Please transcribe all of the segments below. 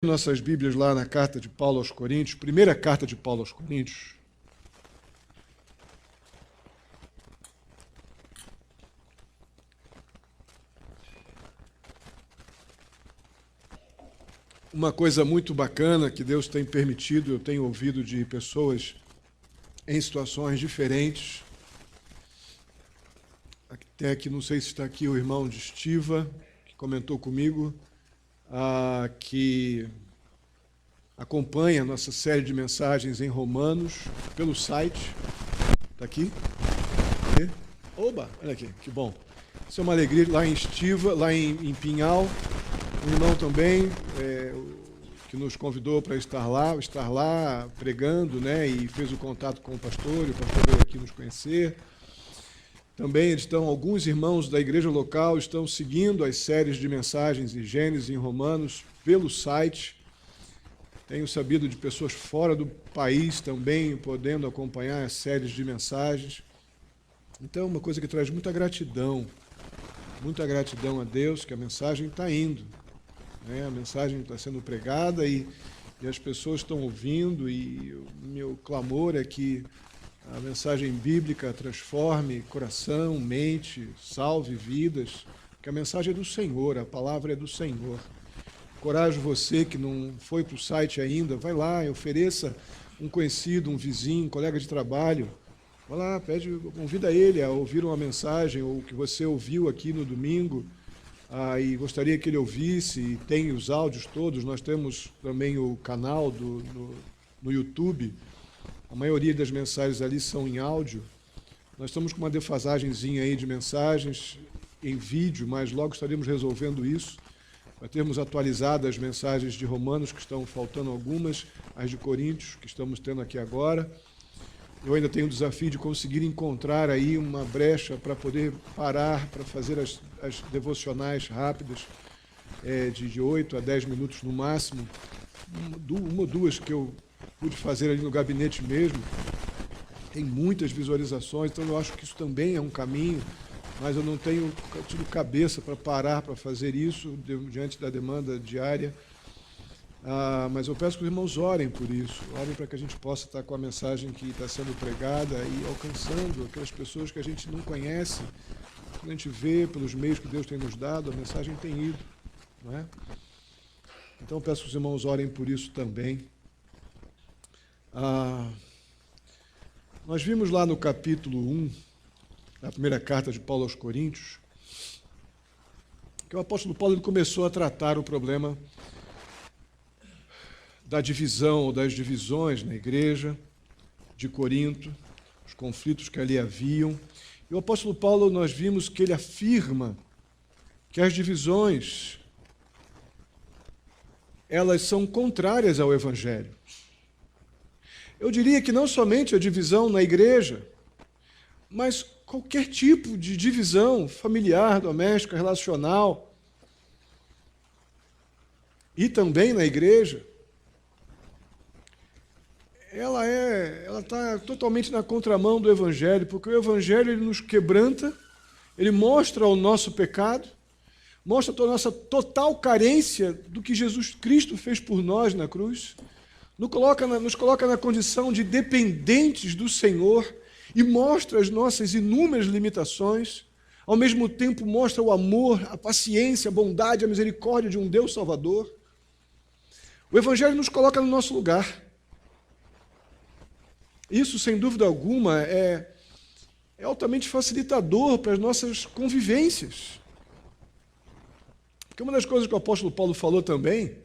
Nossas Bíblias lá na carta de Paulo aos Coríntios, primeira carta de Paulo aos Coríntios. Uma coisa muito bacana que Deus tem permitido, eu tenho ouvido de pessoas em situações diferentes. Até aqui, não sei se está aqui o irmão de Estiva, que comentou comigo, que acompanha a nossa série de mensagens em Romanos pelo site. Está aqui? Oba, olha aqui, que bom. Isso é uma alegria lá em Estiva, lá em Pinhal. Um irmão também que nos convidou para estar lá pregando, né, e fez o contato com o pastor, e o pastor veio aqui nos conhecer. Também alguns irmãos da igreja local estão seguindo as séries de mensagens em Gênesis e em Romanos pelo site. Tenho sabido de pessoas fora do país também podendo acompanhar as séries de mensagens. Então é uma coisa que traz muita gratidão a Deus, que a mensagem está indo, né? A mensagem está sendo pregada e as pessoas estão ouvindo, e o meu clamor é que a mensagem bíblica transforme coração, mente, salve vidas, porque a mensagem é do Senhor, a palavra é do Senhor. Encorajo você que não foi para o site ainda, vai lá e ofereça um conhecido, um vizinho, um colega de trabalho. Vai lá, convida ele a ouvir uma mensagem ou que você ouviu aqui no domingo e gostaria que ele ouvisse, e tem os áudios todos. Nós temos também o canal no YouTube. A maioria das mensagens ali são em áudio. Nós estamos com uma defasagenzinha aí de mensagens em vídeo, mas logo estaremos resolvendo isso. Para termos atualizado as mensagens de Romanos, que estão faltando algumas, as de Coríntios, que estamos tendo aqui agora. Eu ainda tenho o desafio de conseguir encontrar aí uma brecha para poder parar, para fazer as devocionais rápidas, de 8 a 10 minutos no máximo. Uma ou duas que eu pude fazer ali no gabinete mesmo, tem muitas visualizações, então eu acho que isso também é um caminho, mas eu não tenho tido cabeça para parar para fazer isso diante da demanda diária. Mas eu peço que os irmãos orem por isso, orem para que a gente possa estar com a mensagem que está sendo pregada e alcançando aquelas pessoas que a gente não conhece. Quando a gente vê pelos meios que Deus tem nos dado, a mensagem tem ido, não é? Então eu peço que os irmãos orem por isso também. Nós vimos lá no capítulo 1, na primeira carta de Paulo aos Coríntios, que o apóstolo Paulo começou a tratar o problema da divisão ou das divisões na igreja de Corinto, os conflitos que ali haviam. E o apóstolo Paulo, nós vimos que ele afirma que as divisões, elas são contrárias ao Evangelho. Eu diria que não somente a divisão na igreja, mas qualquer tipo de divisão familiar, doméstica, relacional, e também na igreja, ela está totalmente na contramão do Evangelho, porque o Evangelho ele nos quebranta, ele mostra o nosso pecado, mostra a nossa total carência do que Jesus Cristo fez por nós na cruz, nos coloca na condição de dependentes do Senhor e mostra as nossas inúmeras limitações, ao mesmo tempo mostra o amor, a paciência, a bondade, a misericórdia de um Deus Salvador. O Evangelho nos coloca no nosso lugar. Isso, sem dúvida alguma, é altamente facilitador para as nossas convivências. Porque uma das coisas que o apóstolo Paulo falou também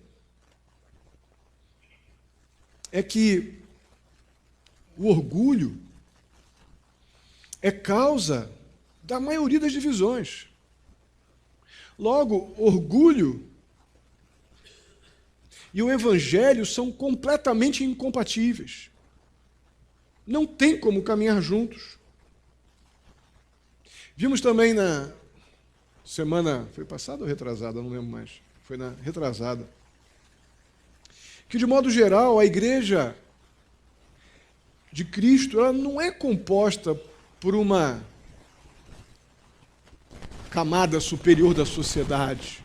é que o orgulho é causa da maioria das divisões. Logo, orgulho e o Evangelho são completamente incompatíveis. Não tem como caminhar juntos. Vimos também na semana, foi passada ou retrasada, não lembro mais, foi na retrasada, que de modo geral a igreja de Cristo ela não é composta por uma camada superior da sociedade.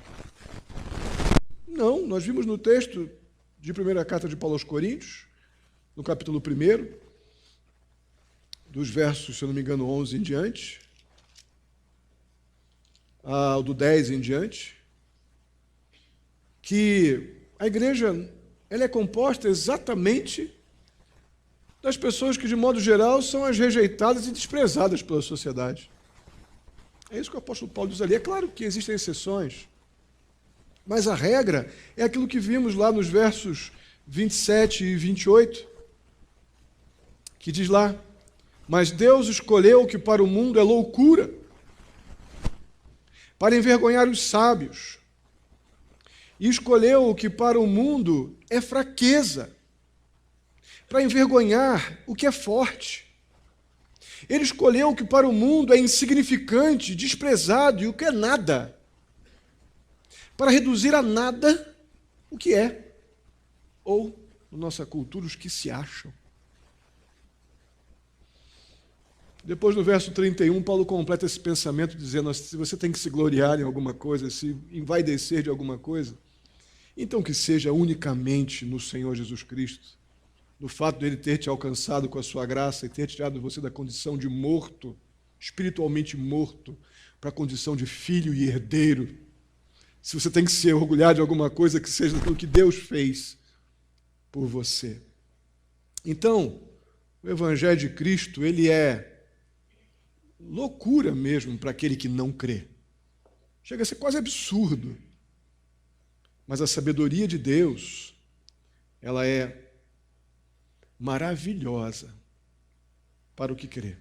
Não, nós vimos no texto de primeira carta de Paulo aos Coríntios, no capítulo 1, dos versos, se eu não me engano, 11 em diante, do 10 em diante, que a igreja ela é composta exatamente das pessoas que, de modo geral, são as rejeitadas e desprezadas pela sociedade. É isso que o apóstolo Paulo diz ali. É claro que existem exceções, mas a regra é aquilo que vimos lá nos versos 27 e 28, que diz lá: mas Deus escolheu o que para o mundo é loucura, para envergonhar os sábios, e escolheu o que para o mundo é fraqueza, para envergonhar o que é forte. Ele escolheu o que para o mundo é insignificante, desprezado e o que é nada, para reduzir a nada o que é, ou, na nossa cultura, os que se acham. Depois, no verso 31, Paulo completa esse pensamento dizendo: se você tem que se gloriar em alguma coisa, se envaidecer de alguma coisa, então que seja unicamente no Senhor Jesus Cristo, no fato de Ele ter te alcançado com a sua graça e ter tirado você da condição de morto, espiritualmente morto, para a condição de filho e herdeiro. Se você tem que se orgulhar de alguma coisa, que seja daquilo que Deus fez por você. Então, o Evangelho de Cristo, ele é loucura mesmo para aquele que não crê. Chega a ser quase absurdo. Mas a sabedoria de Deus, ela é maravilhosa para o que crê.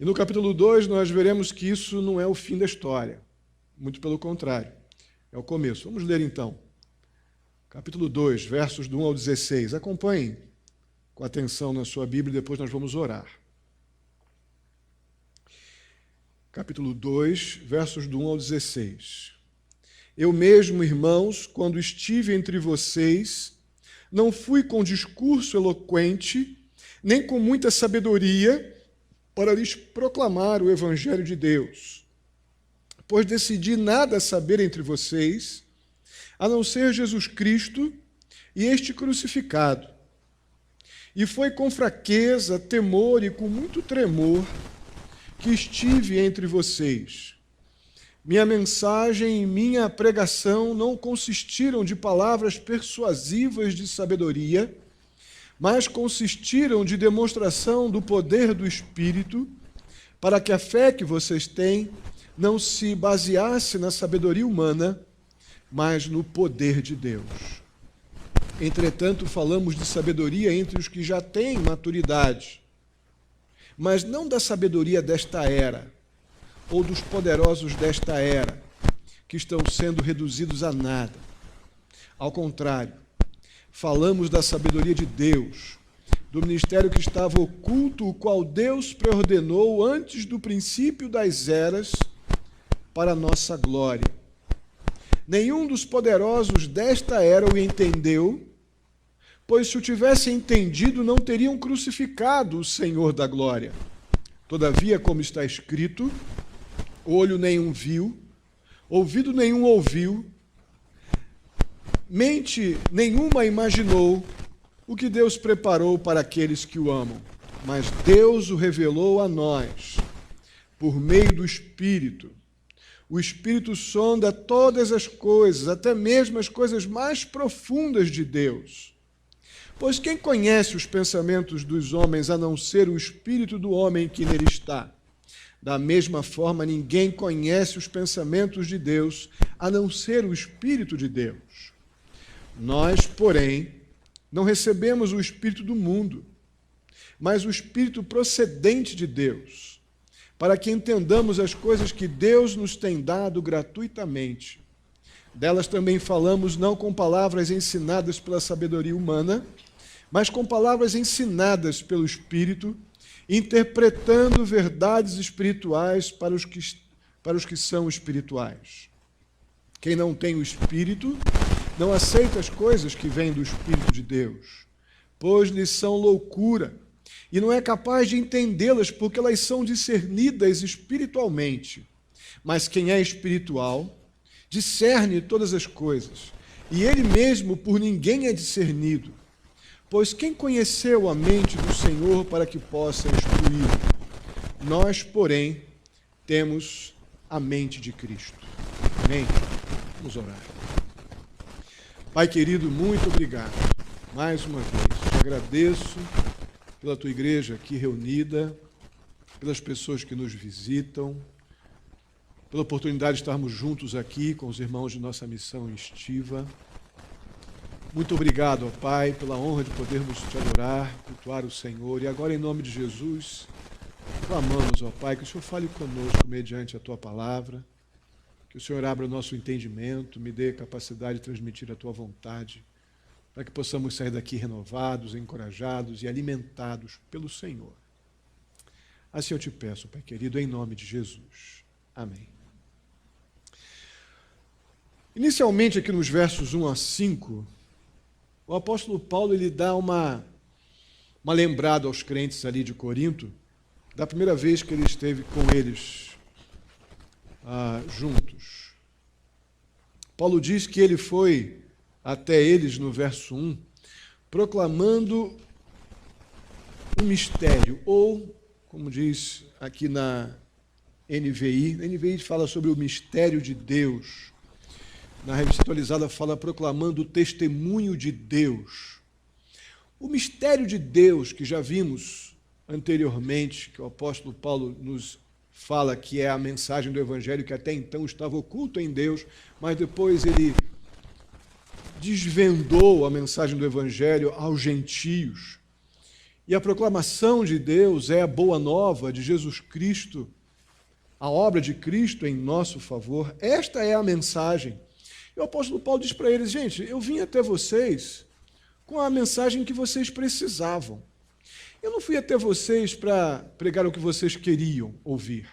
E no capítulo 2 nós veremos que isso não é o fim da história. Muito pelo contrário, é o começo. Vamos ler então. Capítulo 2, versos do 1 ao 16. Acompanhem com atenção na sua Bíblia e depois nós vamos orar. Capítulo 2, versos do 1 ao 16. Eu mesmo, irmãos, quando estive entre vocês, não fui com discurso eloquente, nem com muita sabedoria, para lhes proclamar o Evangelho de Deus. Pois decidi nada saber entre vocês, a não ser Jesus Cristo e este crucificado. E foi com fraqueza, temor e com muito tremor que estive entre vocês. Minha mensagem e minha pregação não consistiram de palavras persuasivas de sabedoria, mas consistiram de demonstração do poder do Espírito, para que a fé que vocês têm não se baseasse na sabedoria humana, mas no poder de Deus. Entretanto, falamos de sabedoria entre os que já têm maturidade, mas não da sabedoria desta era, ou dos poderosos desta era, que estão sendo reduzidos a nada. Ao contrário, falamos da sabedoria de Deus, do ministério que estava oculto, o qual Deus preordenou antes do princípio das eras, para a nossa glória. Nenhum dos poderosos desta era o entendeu, pois se o tivessem entendido, não teriam crucificado o Senhor da glória. Todavia, como está escrito, olho nenhum viu, ouvido nenhum ouviu, mente nenhuma imaginou o que Deus preparou para aqueles que o amam. Mas Deus o revelou a nós, por meio do Espírito. O Espírito sonda todas as coisas, até mesmo as coisas mais profundas de Deus. Pois quem conhece os pensamentos dos homens, a não ser o Espírito do homem que nele está? Da mesma forma, ninguém conhece os pensamentos de Deus, a não ser o Espírito de Deus. Nós, porém, não recebemos o Espírito do mundo, mas o Espírito procedente de Deus, para que entendamos as coisas que Deus nos tem dado gratuitamente. Delas também falamos não com palavras ensinadas pela sabedoria humana, mas com palavras ensinadas pelo Espírito, interpretando verdades espirituais para os que são espirituais. Quem não tem o Espírito não aceita as coisas que vêm do Espírito de Deus, pois lhes são loucura, e não é capaz de entendê-las porque elas são discernidas espiritualmente. Mas quem é espiritual discerne todas as coisas, e ele mesmo por ninguém é discernido. Pois quem conheceu a mente do Senhor para que possa instruí-lo? Nós, porém, temos a mente de Cristo. Amém? Vamos orar. Pai querido, muito obrigado. Mais uma vez, te agradeço pela tua igreja aqui reunida, pelas pessoas que nos visitam, pela oportunidade de estarmos juntos aqui com os irmãos de nossa missão em Estiva. Muito obrigado, ó Pai, pela honra de podermos te adorar, cultuar o Senhor. E agora, em nome de Jesus, clamamos, ó Pai, que o Senhor fale conosco mediante a tua palavra, que o Senhor abra o nosso entendimento, me dê capacidade de transmitir a tua vontade, para que possamos sair daqui renovados, encorajados e alimentados pelo Senhor. Assim eu te peço, Pai querido, em nome de Jesus. Amém. Inicialmente, aqui nos versos 1 a 5, o apóstolo Paulo ele dá uma lembrada aos crentes ali de Corinto, da primeira vez que ele esteve com eles juntos. Paulo diz que ele foi até eles, no verso 1, proclamando um mistério, ou, como diz aqui na NVI fala sobre o mistério de Deus. Na Revista Atualizada fala proclamando o testemunho de Deus. O mistério de Deus, que já vimos anteriormente, que o apóstolo Paulo nos fala que é a mensagem do Evangelho que até então estava oculto em Deus, mas depois ele desvendou a mensagem do Evangelho aos gentios. E a proclamação de Deus é a boa nova de Jesus Cristo, a obra de Cristo em nosso favor. Esta é a mensagem. E o apóstolo Paulo diz para eles, gente, eu vim até vocês com a mensagem que vocês precisavam. Eu não fui até vocês para pregar o que vocês queriam ouvir.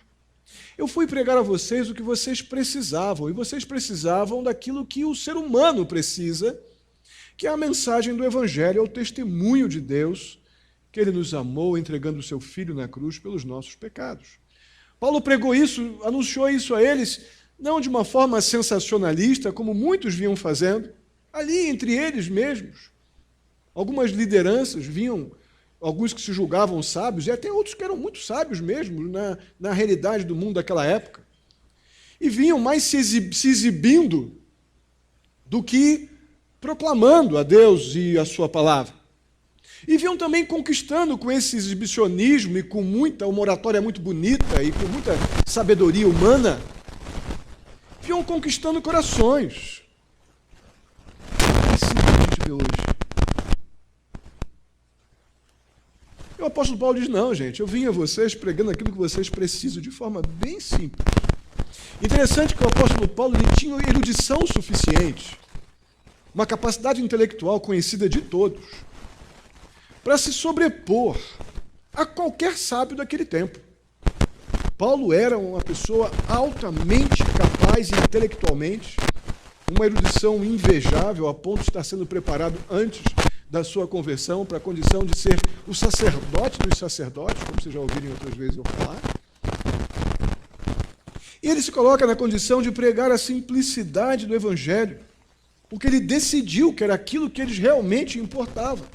Eu fui pregar a vocês o que vocês precisavam, e vocês precisavam daquilo que o ser humano precisa, que é a mensagem do Evangelho, é o testemunho de Deus, que Ele nos amou entregando o seu Filho na cruz pelos nossos pecados. Paulo pregou isso, anunciou isso a eles, não de uma forma sensacionalista, como muitos vinham fazendo, ali entre eles mesmos. Algumas lideranças vinham, alguns que se julgavam sábios, e até outros que eram muito sábios mesmo, na realidade do mundo daquela época. E vinham mais se exibindo do que proclamando a Deus e a sua palavra. E vinham também conquistando com esse exibicionismo e com uma oratória muito bonita e com muita sabedoria humana, vinham conquistando corações. É assim que a gente vê hoje. E o apóstolo Paulo diz, não, gente, eu vim a vocês pregando aquilo que vocês precisam, de forma bem simples. Interessante que o apóstolo Paulo ele tinha erudição suficiente, uma capacidade intelectual conhecida de todos, para se sobrepor a qualquer sábio daquele tempo. Paulo era uma pessoa altamente capaz intelectualmente, uma erudição invejável, a ponto de estar sendo preparado antes da sua conversão para a condição de ser o sacerdote dos sacerdotes, como vocês já ouviram outras vezes eu falar. E ele se coloca na condição de pregar a simplicidade do Evangelho, porque ele decidiu que era aquilo que eles realmente importava.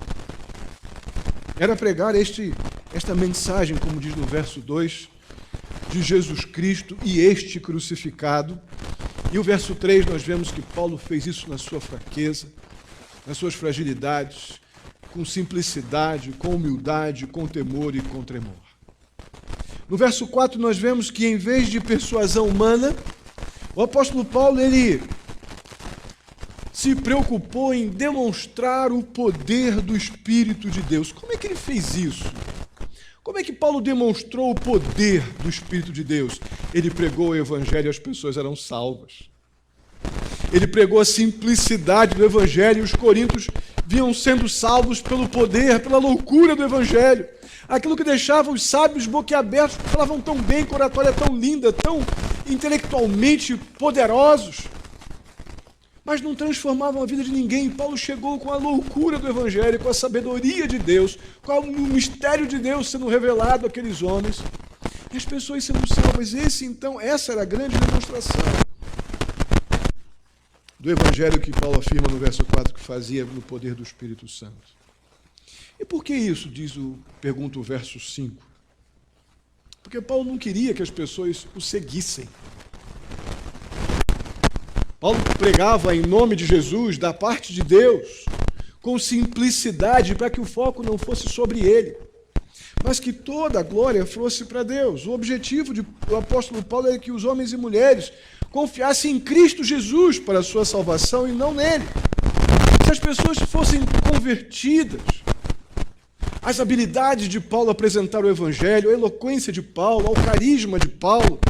Era pregar esta mensagem, como diz no verso 2, de Jesus Cristo e este crucificado. E o verso 3 nós vemos que Paulo fez isso na sua fraqueza, nas suas fragilidades, com simplicidade, com humildade, com temor e com tremor. No verso 4 nós vemos que em vez de persuasão humana, o apóstolo Paulo ele se preocupou em demonstrar o poder do Espírito de Deus. Como é que ele fez isso? Como é que Paulo demonstrou o poder do Espírito de Deus? Ele pregou o Evangelho e as pessoas eram salvas. Ele pregou a simplicidade do Evangelho e os coríntios vinham sendo salvos pelo poder, pela loucura do Evangelho. Aquilo que deixava os sábios boquiabertos, que falavam tão bem, com oratória tão linda, tão intelectualmente poderosos, mas não transformavam a vida de ninguém. Paulo chegou com a loucura do Evangelho, com a sabedoria de Deus, com o mistério de Deus sendo revelado àqueles homens, e as pessoas sendo salvas. Essa era a grande demonstração do evangelho que Paulo afirma no verso 4 que fazia no poder do Espírito Santo. E por que isso, pergunta o verso 5? Porque Paulo não queria que as pessoas o seguissem. Paulo pregava em nome de Jesus, da parte de Deus, com simplicidade, para que o foco não fosse sobre ele, mas que toda a glória fosse para Deus. O objetivo do apóstolo Paulo era que os homens e mulheres confiassem em Cristo Jesus para a sua salvação e não nele. Se as pessoas fossem convertidas, as habilidades de Paulo a apresentar o Evangelho, a eloquência de Paulo, o carisma de Paulo,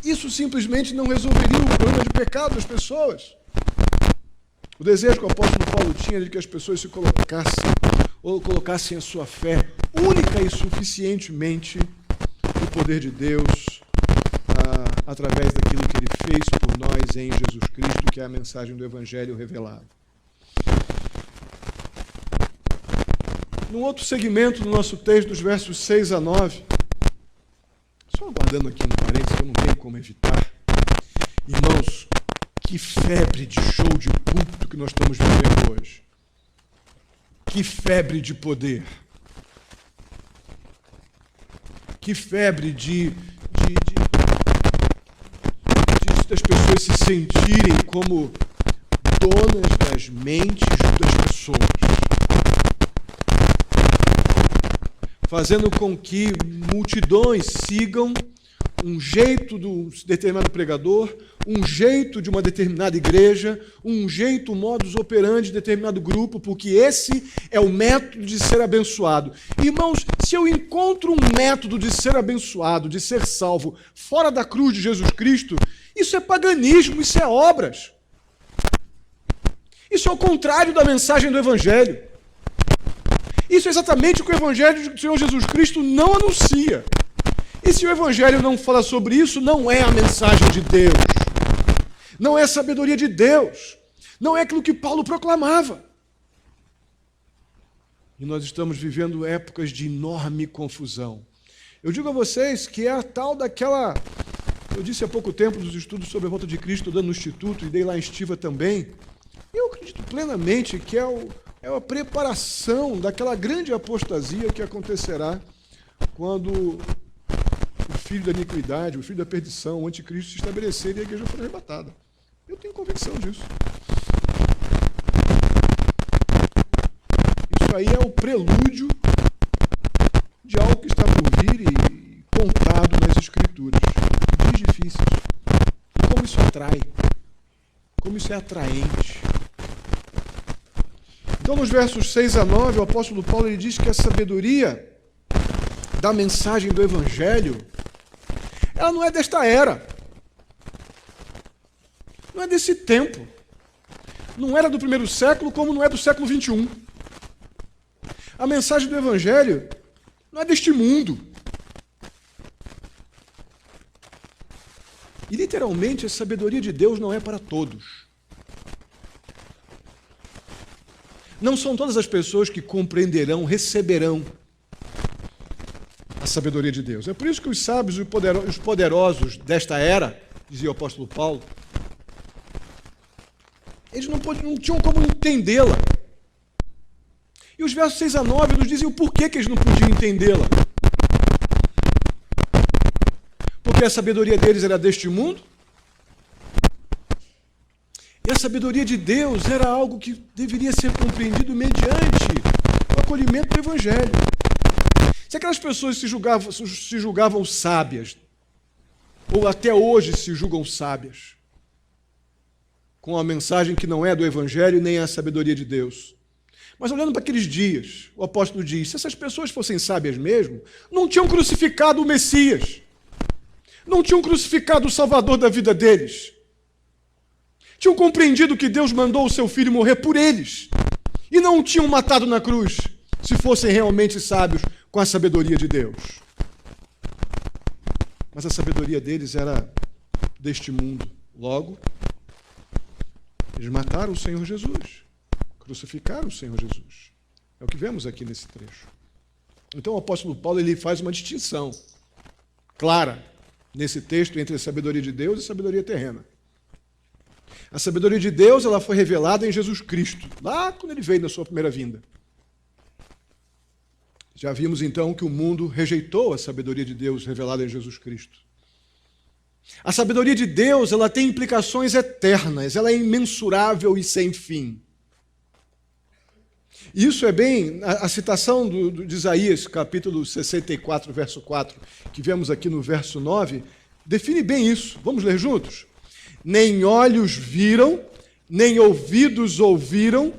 isso simplesmente não resolveria o problema de pecado das pessoas. O desejo que o apóstolo Paulo tinha de que as pessoas se colocassem a sua fé única e suficientemente no poder de Deus, através daquilo que ele fez por nós em Jesus Cristo, que é a mensagem do Evangelho revelado. Num outro segmento do nosso texto, dos versos 6 a 9, só aguardando aqui um parênteses, eu não tenho como evitar. Irmãos, que febre de show de púlpito que nós estamos vivendo hoje. Que febre de poder. Que febre das pessoas se sentirem como donas das mentes das pessoas. Fazendo com que multidões sigam um jeito de um determinado pregador, um jeito de uma determinada igreja, um jeito, modus operandi de determinado grupo, porque esse é o método de ser abençoado. Irmãos, se eu encontro um método de ser abençoado, de ser salvo, fora da cruz de Jesus Cristo, isso é paganismo, isso é obras. Isso é o contrário da mensagem do Evangelho. Isso é exatamente o que o Evangelho do Senhor Jesus Cristo não anuncia. E se o Evangelho não fala sobre isso, não é a mensagem de Deus. Não é a sabedoria de Deus. Não é aquilo que Paulo proclamava. E nós estamos vivendo épocas de enorme confusão. Eu digo a vocês que é a tal daquela... Eu disse há pouco tempo dos estudos sobre a volta de Cristo, dando no Instituto, e dei lá em Estiva também. Eu acredito plenamente que é a preparação daquela grande apostasia que acontecerá quando o filho da iniquidade, o filho da perdição, o anticristo se estabelecer e a igreja for arrebatada. Eu tenho convicção disso. Isso aí é o prelúdio de algo que está por vir e contado nas Escrituras. Dias difíceis. E como isso atrai. Como isso é atraente. Então, nos versos 6 a 9, o apóstolo Paulo ele diz que a sabedoria da mensagem do Evangelho, ela não é desta era. Não é desse tempo. Não era do primeiro século, como não é do século 21. A mensagem do Evangelho não é deste mundo. E, literalmente, a sabedoria de Deus não é para todos. Não são todas as pessoas que compreenderão, receberão a sabedoria de Deus. É por isso que os sábios e os poderosos desta era, dizia o apóstolo Paulo, eles não tinham como entendê-la. E os versos 6 a 9 nos dizem o porquê que eles não podiam entendê-la. Porque a sabedoria deles era deste mundo. E a sabedoria de Deus era algo que deveria ser compreendido mediante o acolhimento do Evangelho. Se aquelas pessoas se julgavam sábias, ou até hoje se julgam sábias, com a mensagem que não é do Evangelho nem a sabedoria de Deus. Mas olhando para aqueles dias, o apóstolo diz, se essas pessoas fossem sábias mesmo, não tinham crucificado o Messias, não tinham crucificado o Salvador da vida deles, tinham compreendido que Deus mandou o seu filho morrer por eles e não o tinham matado na cruz, se fossem realmente sábios com a sabedoria de Deus. Mas a sabedoria deles era deste mundo. Logo, eles mataram o Senhor Jesus, crucificaram o Senhor Jesus. É o que vemos aqui nesse trecho. Então o apóstolo Paulo ele faz uma distinção clara nesse texto entre a sabedoria de Deus e a sabedoria terrena. A sabedoria de Deus, ela foi revelada em Jesus Cristo, lá quando ele veio na sua primeira vinda. Já vimos então que o mundo rejeitou a sabedoria de Deus revelada em Jesus Cristo. A sabedoria de Deus, ela tem implicações eternas, ela é imensurável e sem fim. Isso é bem a citação de Isaías, capítulo 64, verso 4, que vemos aqui no verso 9, define bem isso. Vamos ler juntos? Nem olhos viram, nem ouvidos ouviram,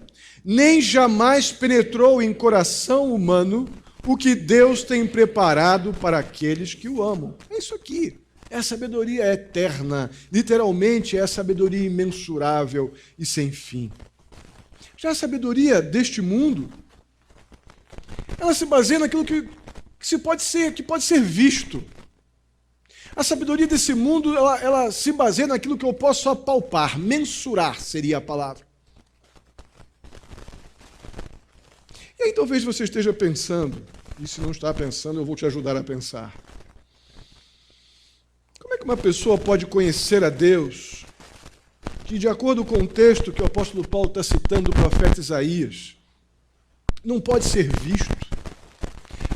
nem jamais penetrou em coração humano o que Deus tem preparado para aqueles que o amam. É isso aqui. É a sabedoria eterna. Literalmente, é a sabedoria imensurável e sem fim. Já a sabedoria deste mundo, ela se baseia naquilo que pode ser visto. A sabedoria desse mundo, ela se baseia naquilo que eu posso apalpar, mensurar seria a palavra. E aí talvez você esteja pensando, e se não está pensando, eu vou te ajudar a pensar. Como é que uma pessoa pode conhecer a Deus que, de acordo com o texto que o apóstolo Paulo está citando do profeta Isaías, não pode ser visto,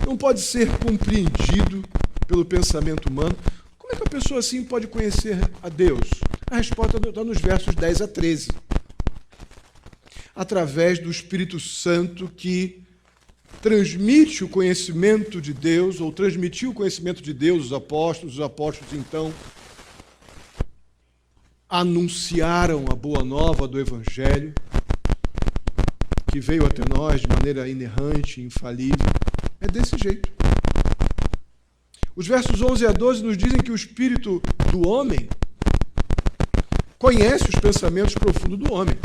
não pode ser compreendido pelo pensamento humano? Como é que uma pessoa assim pode conhecer a Deus? A resposta está nos versos 10 a 13. Através do Espírito Santo que transmite o conhecimento de Deus, ou transmitiu o conhecimento de Deus, os apóstolos então anunciaram a boa nova do Evangelho, que veio até nós de maneira inerrante, infalível. É desse jeito. Os versos 11 a 12 nos dizem que o espírito do homem conhece os pensamentos profundos do homem.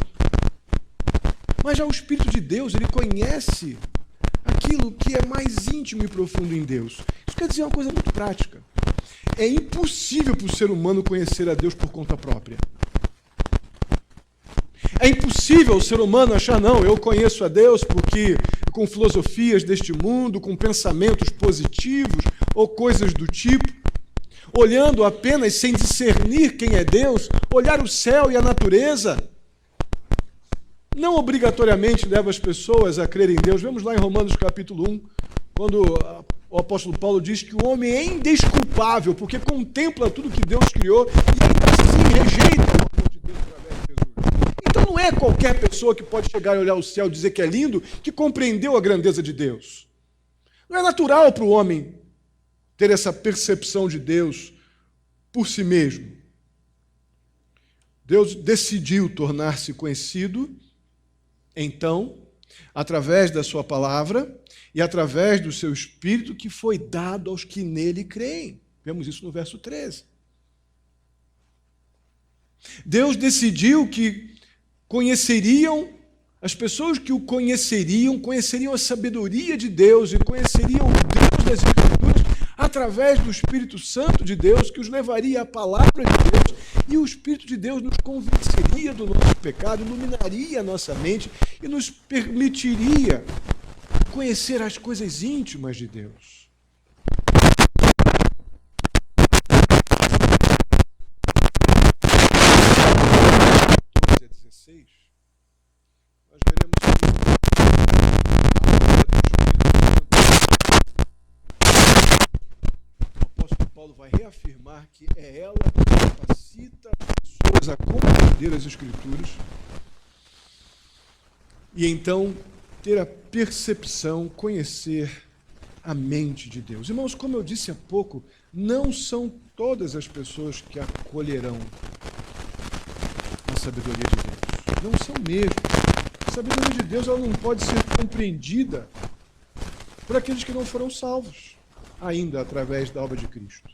Mas já o Espírito de Deus, ele conhece aquilo que é mais íntimo e profundo em Deus. Isso quer dizer uma coisa muito prática. É impossível para o ser humano conhecer a Deus por conta própria. É impossível o ser humano achar, não, eu conheço a Deus porque com filosofias deste mundo, com pensamentos positivos ou coisas do tipo, olhando apenas sem discernir quem é Deus, olhar o céu e a natureza, não obrigatoriamente leva as pessoas a crerem em Deus. Vemos lá em Romanos capítulo 1, quando o apóstolo Paulo diz que o homem é indesculpável, porque contempla tudo que Deus criou e ainda assim rejeita o amor de Deus através de Jesus. Então não é qualquer pessoa que pode chegar e olhar o céu e dizer que é lindo, que compreendeu a grandeza de Deus. Não é natural para o homem ter essa percepção de Deus por si mesmo. Deus decidiu tornar-se conhecido, então, através da sua palavra e através do seu Espírito que foi dado aos que nele creem. Vemos isso no verso 13. Deus decidiu que as pessoas que o conheceriam a sabedoria de Deus e conheceriam o Deus das Escrituras através do Espírito Santo de Deus, que os levaria à palavra de Deus, e o Espírito de Deus nos convenceria do nosso pecado, iluminaria a nossa mente e nos permitiria conhecer as coisas íntimas de Deus. Nós veremos o apóstolo Paulo vai reafirmar que é ela que capacita as pessoas a compreender as Escrituras e então ter a percepção, conhecer a mente de Deus. Irmãos, como eu disse há pouco, não são todas as pessoas que acolherão a sabedoria de Deus. Não são mesmo. A sabedoria de Deus ela não pode ser compreendida por aqueles que não foram salvos, ainda através da obra de Cristo.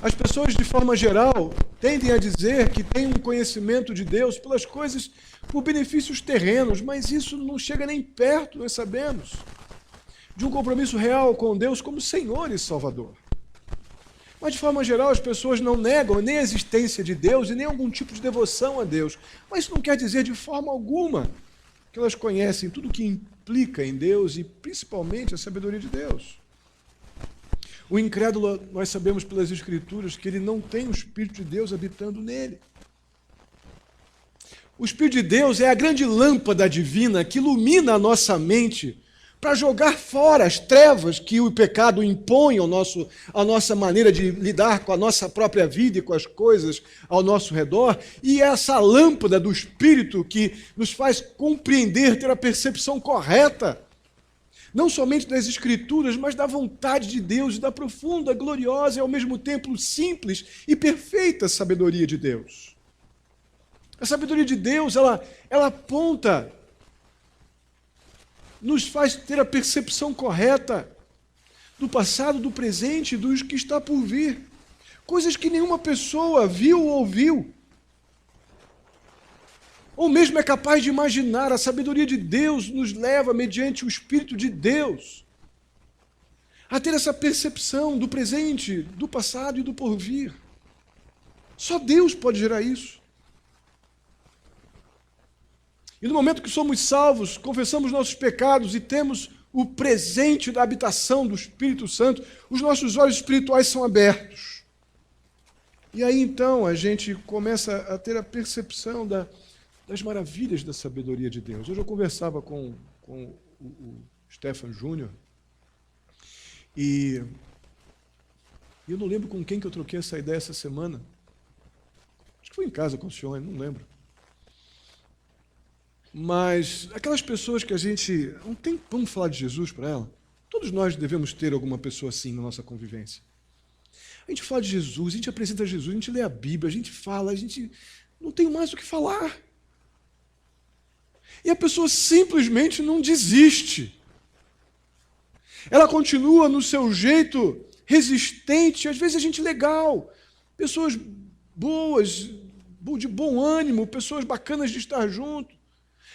As pessoas, de forma geral, tendem a dizer que têm um conhecimento de Deus pelas coisas, por benefícios terrenos, mas isso não chega nem perto, nós sabemos, de um compromisso real com Deus como Senhor e Salvador. Mas, de forma geral, as pessoas não negam nem a existência de Deus e nem algum tipo de devoção a Deus. Mas isso não quer dizer, de forma alguma, que elas conhecem tudo o que implica em Deus e, principalmente, a sabedoria de Deus. O incrédulo, nós sabemos pelas Escrituras que ele não tem o Espírito de Deus habitando nele. O Espírito de Deus é a grande lâmpada divina que ilumina a nossa mente para jogar fora as trevas que o pecado impõe à nossa maneira de lidar com a nossa própria vida e com as coisas ao nosso redor. E é essa lâmpada do Espírito que nos faz compreender, ter a percepção correta, não somente das Escrituras, mas da vontade de Deus e da profunda, gloriosa e ao mesmo tempo simples e perfeita sabedoria de Deus. A sabedoria de Deus, ela aponta, nos faz ter a percepção correta do passado, do presente e dos que está por vir. Coisas que nenhuma pessoa viu ou ouviu, ou mesmo é capaz de imaginar. A sabedoria de Deus nos leva, mediante o Espírito de Deus, a ter essa percepção do presente, do passado e do porvir. Só Deus pode gerar isso. E no momento que somos salvos, confessamos nossos pecados e temos o presente da habitação do Espírito Santo, os nossos olhos espirituais são abertos. E aí então a gente começa a ter a percepção das maravilhas da sabedoria de Deus. Hoje eu conversava com o Stefan Júnior e eu não lembro com quem que eu troquei essa ideia essa semana. Acho que foi em casa com o senhor, não lembro. Mas aquelas pessoas que a gente não tem como falar de Jesus para ela, todos nós devemos ter alguma pessoa assim na nossa convivência. A gente fala de Jesus, a gente apresenta Jesus, a gente lê a Bíblia, a gente fala, a gente não tem mais o que falar. E a pessoa simplesmente não desiste. Ela continua no seu jeito resistente, às vezes a gente legal, pessoas boas, de bom ânimo, pessoas bacanas de estar junto.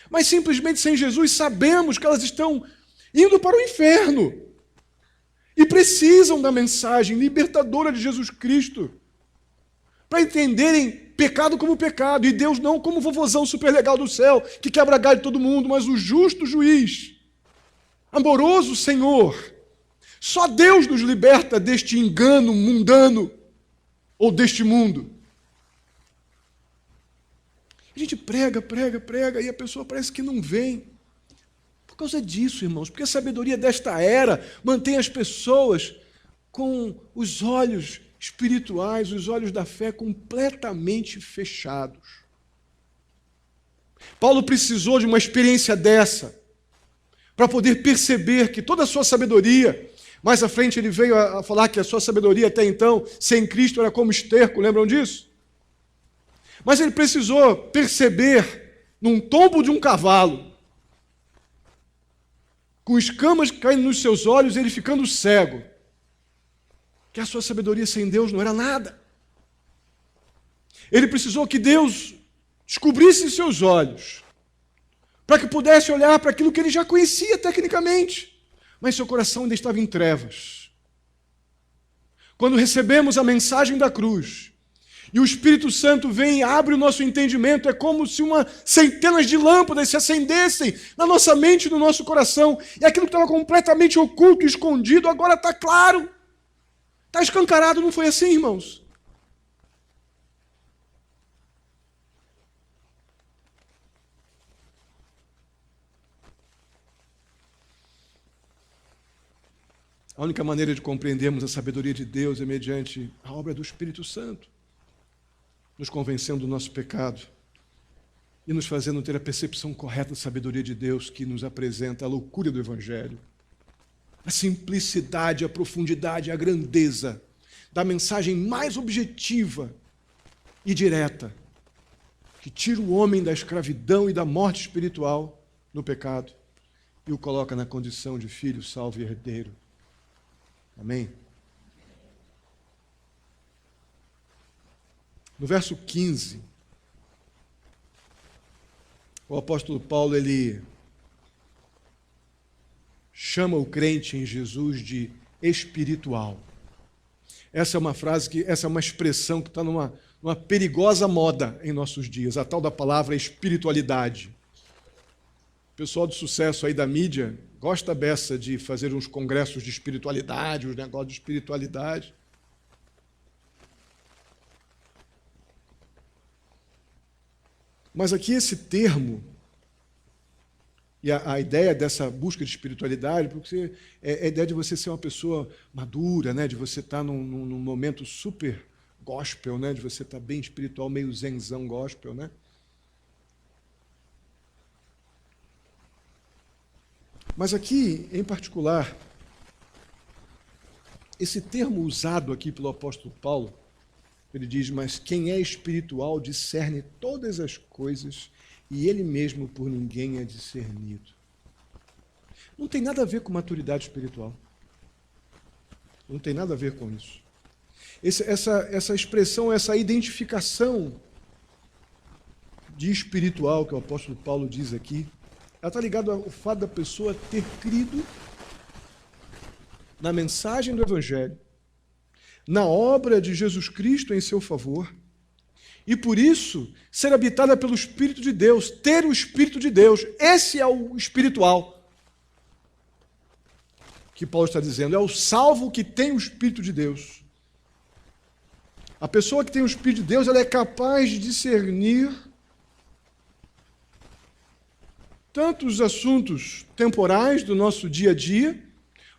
Mas simplesmente sem Jesus sabemos que elas estão indo para o inferno e precisam da mensagem libertadora de Jesus Cristo para entenderem pecado como pecado e Deus não como o vovozão super legal do céu que quebra galho de todo mundo, mas o justo juiz, amoroso Senhor. Só Deus nos liberta deste engano mundano ou deste mundo. A gente prega, e a pessoa parece que não vem. Por causa disso, irmãos, porque a sabedoria desta era mantém as pessoas com os olhos espirituais, os olhos da fé completamente fechados. Paulo precisou de uma experiência dessa para poder perceber que toda a sua sabedoria, mais à frente ele veio a falar que a sua sabedoria até então, sem Cristo, era como esterco, lembram disso? Mas ele precisou perceber, num tombo de um cavalo, com escamas caindo nos seus olhos, ele ficando cego, que a sua sabedoria sem Deus não era nada. Ele precisou que Deus descobrisse seus olhos, para que pudesse olhar para aquilo que ele já conhecia tecnicamente, mas seu coração ainda estava em trevas. Quando recebemos a mensagem da cruz, e o Espírito Santo vem e abre o nosso entendimento, é como se centenas de lâmpadas se acendessem na nossa mente e no nosso coração, e aquilo que estava completamente oculto e escondido, agora está claro, está escancarado. Não foi assim, irmãos? A única maneira de compreendermos a sabedoria de Deus é mediante a obra do Espírito Santo, nos convencendo do nosso pecado e nos fazendo ter a percepção correta da sabedoria de Deus que nos apresenta a loucura do Evangelho, a simplicidade, a profundidade, a grandeza da mensagem mais objetiva e direta, que tira o homem da escravidão e da morte espiritual no pecado e o coloca na condição de filho salvo e herdeiro. Amém? No verso 15, o apóstolo Paulo, ele chama o crente em Jesus de espiritual. Essa é uma frase, essa é uma expressão que está numa perigosa moda em nossos dias, a tal da palavra espiritualidade. O pessoal de sucesso aí da mídia gosta dessa de fazer uns congressos de espiritualidade, uns negócios de espiritualidade. Mas aqui esse termo, e a ideia dessa busca de espiritualidade, porque é a ideia de você ser uma pessoa madura, né? De você estar num momento super gospel, né? De você estar bem espiritual, meio zenzão gospel, né? Mas aqui, em particular, esse termo usado aqui pelo apóstolo Paulo, ele diz, mas quem é espiritual discerne todas as coisas e ele mesmo por ninguém é discernido. Não tem nada a ver com maturidade espiritual. Não tem nada a ver com isso. Essa expressão, essa identificação de espiritual que o apóstolo Paulo diz aqui, ela está ligada ao fato da pessoa ter crido na mensagem do Evangelho, na obra de Jesus Cristo em seu favor, e por isso ser habitada pelo Espírito de Deus, ter o Espírito de Deus. Esse é o espiritual que Paulo está dizendo, é o salvo que tem o Espírito de Deus. A pessoa que tem o Espírito de Deus, ela é capaz de discernir tanto os assuntos temporais do nosso dia a dia,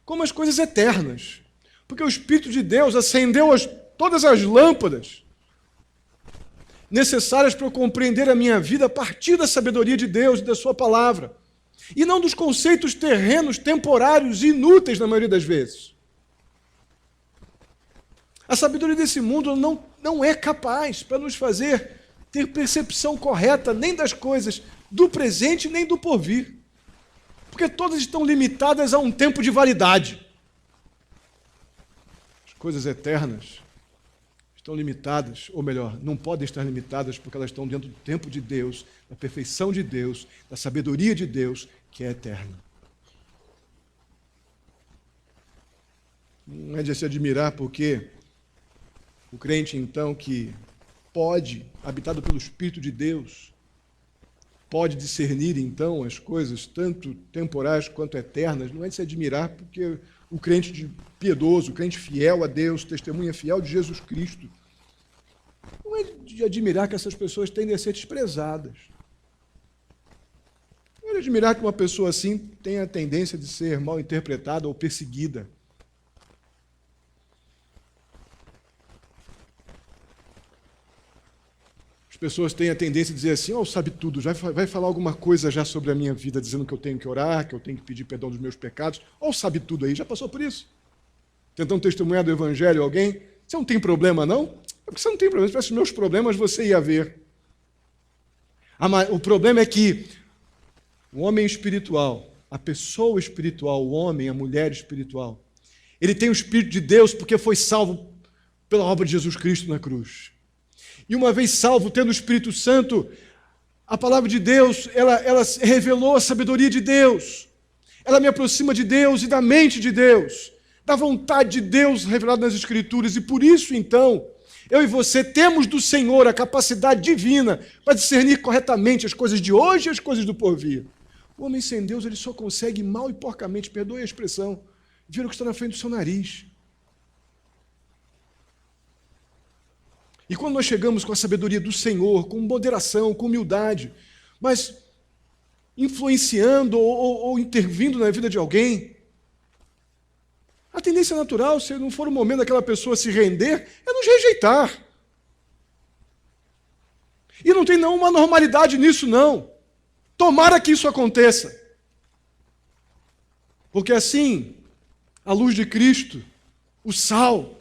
como as coisas eternas. Porque o Espírito de Deus acendeu todas as lâmpadas necessárias para eu compreender a minha vida a partir da sabedoria de Deus e da sua palavra. E não dos conceitos terrenos, temporários e inúteis na maioria das vezes. A sabedoria desse mundo não é capaz para nos fazer ter percepção correta nem das coisas do presente nem do porvir. Porque todas estão limitadas a um tempo de validade. As coisas eternas estão limitadas, ou melhor, não podem estar limitadas porque elas estão dentro do tempo de Deus, da perfeição de Deus, da sabedoria de Deus, que é eterna. Não é de se admirar porque o crente, então, que pode, habitado pelo Espírito de Deus, pode discernir, então, as coisas, tanto temporais quanto eternas, não é de se admirar porque o crente piedoso, o crente fiel a Deus, testemunha fiel de Jesus Cristo, não é de admirar que essas pessoas tendem a ser desprezadas. Não é de admirar que uma pessoa assim tenha a tendência de ser mal interpretada ou perseguida. Pessoas têm a tendência de dizer assim, sabe tudo, já vai falar alguma coisa já sobre a minha vida, dizendo que eu tenho que orar, que eu tenho que pedir perdão dos meus pecados, sabe tudo aí, já passou por isso. Tentando testemunhar do Evangelho a alguém, você não tem problema não? É porque você não tem problema, se tivesse os meus problemas você ia ver. O problema é que o homem espiritual, a pessoa espiritual, o homem, a mulher espiritual, ele tem o Espírito de Deus porque foi salvo pela obra de Jesus Cristo na cruz. E uma vez salvo, tendo o Espírito Santo, a palavra de Deus, ela revelou a sabedoria de Deus. Ela me aproxima de Deus e da mente de Deus, da vontade de Deus revelada nas Escrituras. E por isso, então, eu e você temos do Senhor a capacidade divina para discernir corretamente as coisas de hoje e as coisas do porvir. O homem sem Deus, ele só consegue mal e porcamente, perdoe a expressão, ver o que está na frente do seu nariz. E quando nós chegamos com a sabedoria do Senhor, com moderação, com humildade, mas influenciando ou intervindo na vida de alguém, a tendência natural, se não for o momento daquela pessoa se render, é nos rejeitar. E não tem nenhuma normalidade nisso, não. Tomara que isso aconteça. Porque assim, a luz de Cristo, o sal,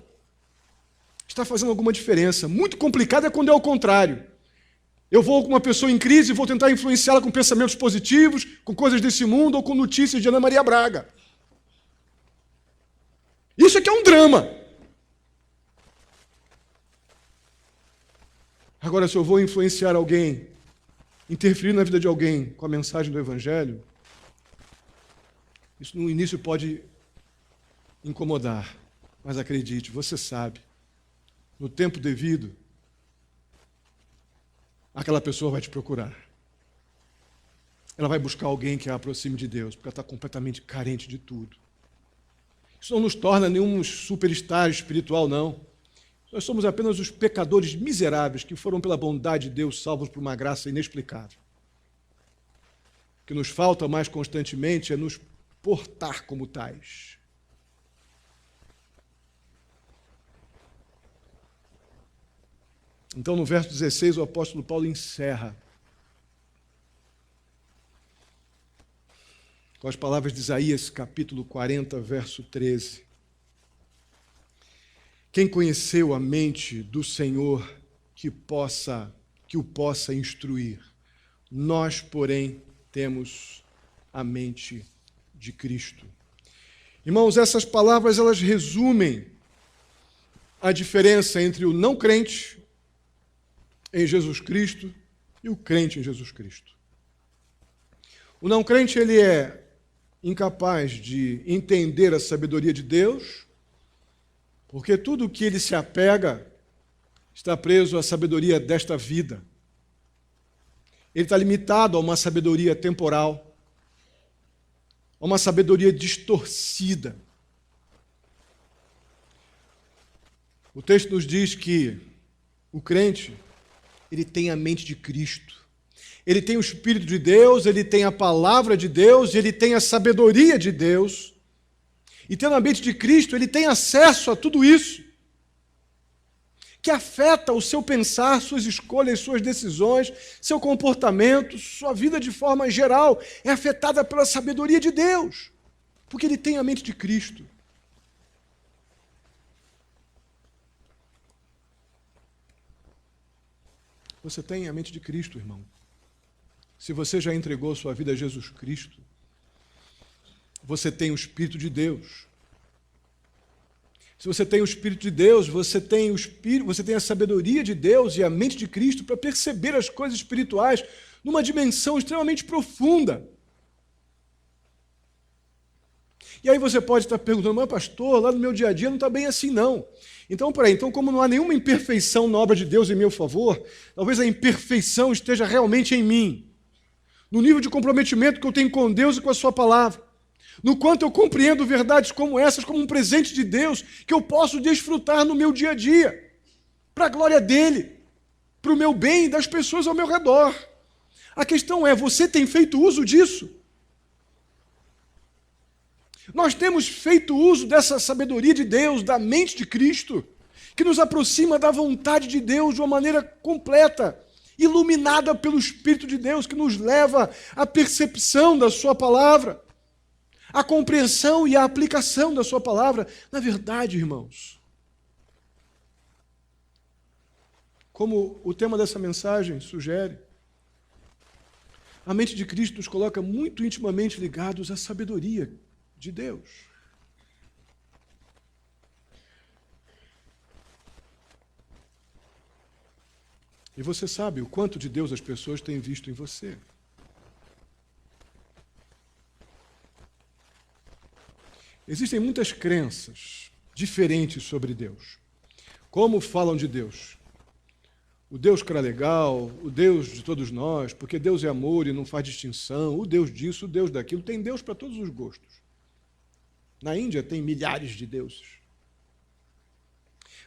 está fazendo alguma diferença. Muito complicado é quando é o contrário. Eu vou com uma pessoa em crise e vou tentar influenciá-la com pensamentos positivos, com coisas desse mundo ou com notícias de Ana Maria Braga. Isso aqui é um drama. Agora, se eu vou influenciar alguém, interferir na vida de alguém com a mensagem do Evangelho, isso no início pode incomodar, mas acredite, você sabe, no tempo devido, aquela pessoa vai te procurar. Ela vai buscar alguém que a aproxime de Deus, porque ela está completamente carente de tudo. Isso não nos torna nenhum superstar espiritual, não. Nós somos apenas os pecadores miseráveis que foram, pela bondade de Deus, salvos por uma graça inexplicável. O que nos falta mais constantemente é nos portar como tais. Então, no verso 16, o apóstolo Paulo encerra com as palavras de Isaías, capítulo 40, verso 13. Quem conheceu a mente do Senhor que o possa instruir? Nós, porém, temos a mente de Cristo. Irmãos, essas palavras elas resumem a diferença entre o não crente em Jesus Cristo e o crente em Jesus Cristo. O não crente ele é incapaz de entender a sabedoria de Deus, porque tudo o que ele se apega está preso à sabedoria desta vida. Ele está limitado a uma sabedoria temporal, a uma sabedoria distorcida. O texto nos diz que o crente, ele tem a mente de Cristo. Ele tem o Espírito de Deus, ele tem a palavra de Deus, ele tem a sabedoria de Deus. E tendo a mente de Cristo, ele tem acesso a tudo isso, que afeta o seu pensar, suas escolhas, suas decisões, seu comportamento, sua vida de forma geral, é afetada pela sabedoria de Deus, porque ele tem a mente de Cristo. Você tem a mente de Cristo, irmão. Se você já entregou sua vida a Jesus Cristo, você tem o Espírito de Deus. Se você tem o Espírito de Deus, você tem a sabedoria de Deus e a mente de Cristo para perceber as coisas espirituais numa dimensão extremamente profunda. E aí você pode estar perguntando, mas pastor, lá no meu dia a dia não está bem assim não. Então, como não há nenhuma imperfeição na obra de Deus em meu favor, talvez a imperfeição esteja realmente em mim, no nível de comprometimento que eu tenho com Deus e com a sua palavra, no quanto eu compreendo verdades como essas como um presente de Deus que eu posso desfrutar no meu dia a dia, para a glória dEle, para o meu bem e das pessoas ao meu redor. A questão é, você tem feito uso disso? Nós temos feito uso dessa sabedoria de Deus, da mente de Cristo, que nos aproxima da vontade de Deus de uma maneira completa, iluminada pelo Espírito de Deus, que nos leva à percepção da sua palavra, à compreensão e à aplicação da sua palavra. Na verdade, irmãos, como o tema dessa mensagem sugere, a mente de Cristo nos coloca muito intimamente ligados à sabedoria de Deus. E você sabe o quanto de Deus as pessoas têm visto em você. Existem muitas crenças diferentes sobre Deus. Como falam de Deus? O Deus cara legal, o Deus de todos nós, porque Deus é amor e não faz distinção, o Deus disso, o Deus daquilo. Tem Deus para todos os gostos. Na Índia tem milhares de deuses.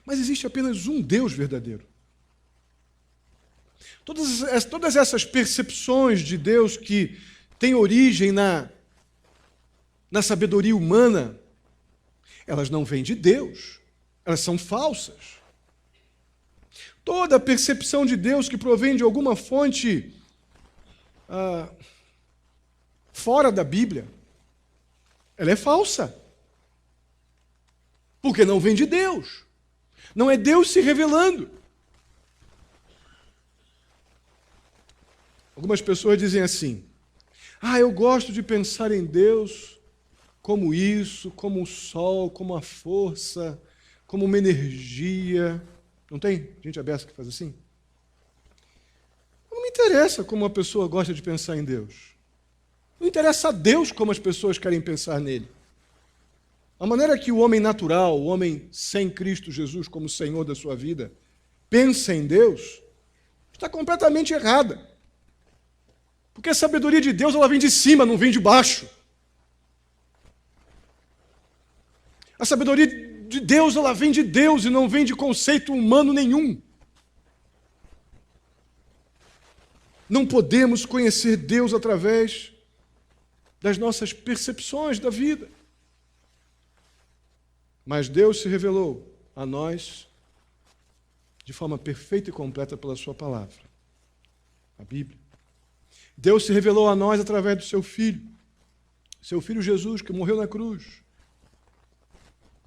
Mas existe apenas um Deus verdadeiro. Todas essas percepções de Deus que têm origem na sabedoria humana, elas não vêm de Deus, elas são falsas. Toda percepção de Deus que provém de alguma fonte fora da Bíblia, ela é falsa. Porque não vem de Deus. Não é Deus se revelando. Algumas pessoas dizem assim, eu gosto de pensar em Deus como isso, como o sol, como a força, como uma energia. Não tem gente aberta que faz assim? Não me interessa como uma pessoa gosta de pensar em Deus. Não interessa a Deus como as pessoas querem pensar nele. A maneira que o homem natural, o homem sem Cristo Jesus como Senhor da sua vida, pensa em Deus, está completamente errada. Porque a sabedoria de Deus ela vem de cima, não vem de baixo. A sabedoria de Deus, ela vem de Deus e não vem de conceito humano nenhum. Não podemos conhecer Deus através das nossas percepções da vida. Mas Deus se revelou a nós de forma perfeita e completa pela sua palavra, a Bíblia. Deus se revelou a nós através do seu Filho Jesus, que morreu na cruz,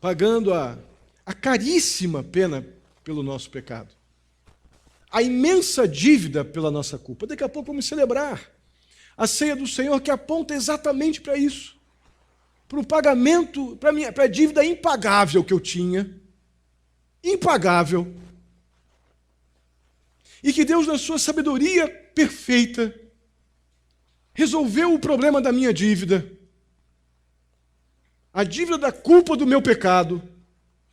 pagando a caríssima pena pelo nosso pecado, a imensa dívida pela nossa culpa. Daqui a pouco vamos celebrar a ceia do Senhor, que aponta exatamente para isso, para o pagamento, para a dívida impagável que eu tinha, impagável, e que Deus, na sua sabedoria perfeita, resolveu o problema da minha dívida, a dívida da culpa do meu pecado,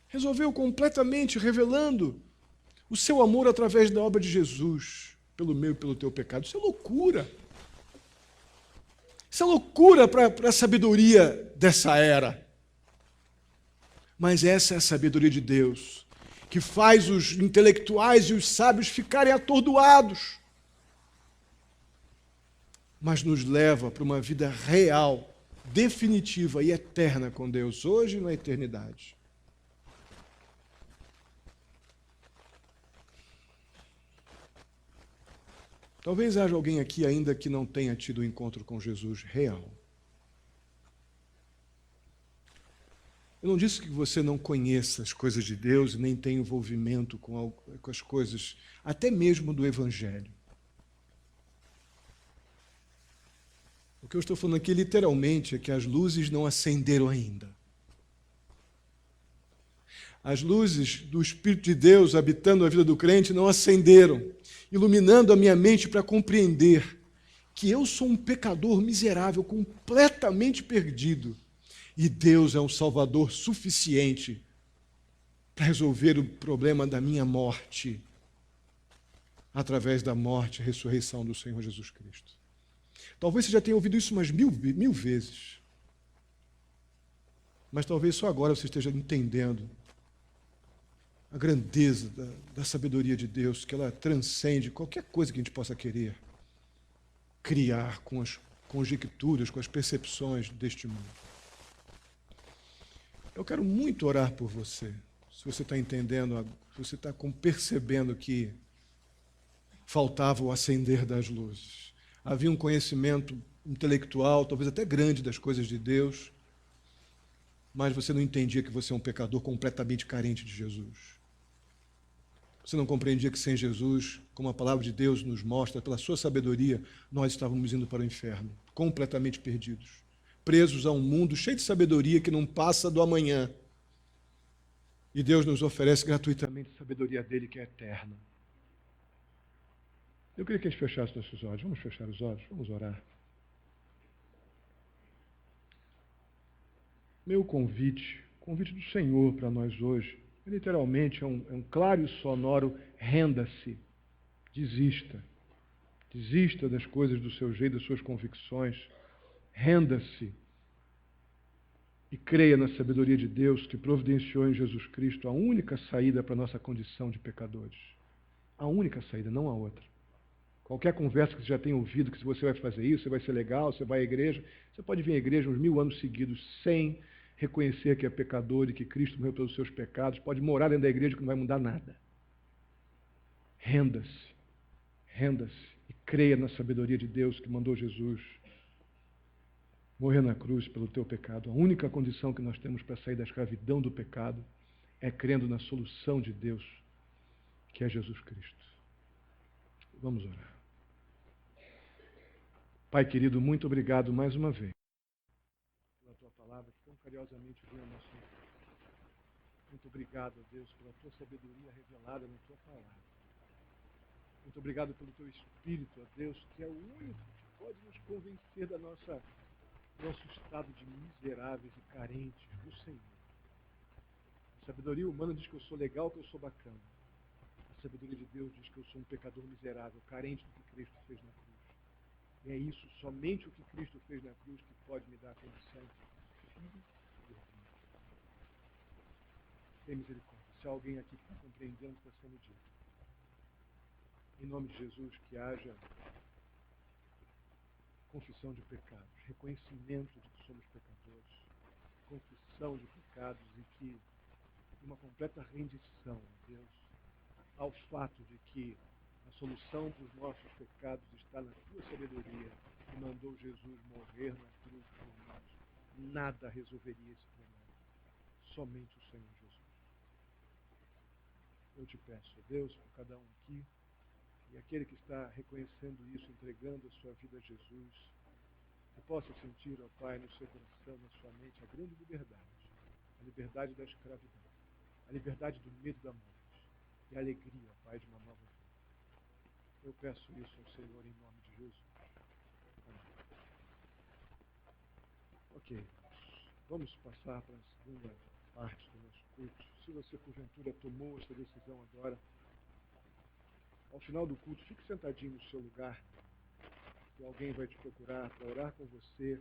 resolveu completamente, revelando o seu amor através da obra de Jesus, pelo meu e pelo teu pecado. Isso é loucura. Isso é loucura para a sabedoria dessa era. Mas essa é a sabedoria de Deus, que faz os intelectuais e os sábios ficarem atordoados, mas nos leva para uma vida real, definitiva e eterna com Deus, hoje e na eternidade. Talvez haja alguém aqui ainda que não tenha tido um encontro com Jesus real. Eu não disse que você não conheça as coisas de Deus e nem tenha envolvimento com as coisas, até mesmo do Evangelho. O que eu estou falando aqui, literalmente, é que as luzes não acenderam ainda. As luzes do Espírito de Deus habitando a vida do crente não acenderam, iluminando a minha mente para compreender que eu sou um pecador miserável, completamente perdido, e Deus é um Salvador suficiente para resolver o problema da minha morte, através da morte e ressurreição do Senhor Jesus Cristo. Talvez você já tenha ouvido isso umas mil vezes, mas talvez só agora você esteja entendendo a grandeza da sabedoria de Deus, que ela transcende qualquer coisa que a gente possa querer criar com as conjecturas, com as percepções deste mundo. Eu quero muito orar por você, se você está entendendo, se você está percebendo que faltava o acender das luzes. Havia um conhecimento intelectual, talvez até grande, das coisas de Deus, mas você não entendia que você é um pecador completamente carente de Jesus. Você não compreendia que sem Jesus, como a palavra de Deus nos mostra, pela sua sabedoria, nós estávamos indo para o inferno, completamente perdidos, presos a um mundo cheio de sabedoria que não passa do amanhã. E Deus nos oferece gratuitamente a sabedoria dele, que é eterna. Eu queria que a gente fechasse nossos olhos. Vamos fechar os olhos? Vamos orar. Meu convite do Senhor para nós hoje, literalmente é um claro e sonoro: renda-se, desista. Desista das coisas do seu jeito, das suas convicções. Renda-se e creia na sabedoria de Deus, que providenciou em Jesus Cristo a única saída para a nossa condição de pecadores. A única saída, não a outra. Qualquer conversa que você já tenha ouvido, que se você vai fazer isso, você vai ser legal, você vai à igreja, você pode vir à igreja uns 1000 anos seguidos sem reconhecer que é pecador e que Cristo morreu pelos seus pecados, pode morar dentro da igreja que não vai mudar nada. Renda-se e creia na sabedoria de Deus, que mandou Jesus morrer na cruz pelo teu pecado. A única condição que nós temos para sair da escravidão do pecado é crendo na solução de Deus, que é Jesus Cristo. Vamos orar. Pai querido, muito obrigado mais uma vez pela tua palavra que tão carinhosamente vem ao nosso encontro. Muito obrigado, Deus, pela tua sabedoria revelada na tua palavra. Muito obrigado pelo teu Espírito, ó Deus, que é o único que pode nos convencer do nosso estado de miseráveis e carentes do Senhor. A sabedoria humana diz que eu sou legal, que eu sou bacana. A sabedoria de Deus diz que eu sou um pecador miserável, carente do que Cristo fez na cruz. E é isso, somente o que Cristo fez na cruz, que pode me dar a condição de filho de Deus. alguém aqui que está compreendendo o que está sendo dito. Em nome de Jesus, que haja confissão de pecados, reconhecimento de que somos pecadores, confissão de pecados e que uma completa rendição, Deus, ao fato de que a solução para os nossos pecados está na tua sabedoria, que mandou Jesus morrer na cruz por nós. Nada resolveria esse problema, somente o Senhor Jesus. Eu te peço, Deus, por cada um aqui, e aquele que está reconhecendo isso, entregando a sua vida a Jesus, que possa sentir, ó Pai, no seu coração, na sua mente, a grande liberdade, a liberdade da escravidão, a liberdade do medo da morte e a alegria, ó Pai, de uma nova vida. Eu peço isso ao Senhor em nome de Jesus. Amém. Ok, vamos passar para a segunda parte do nosso culto. Se você, porventura, tomou essa decisão agora, ao final do culto, fique sentadinho no seu lugar, que alguém vai te procurar para orar com você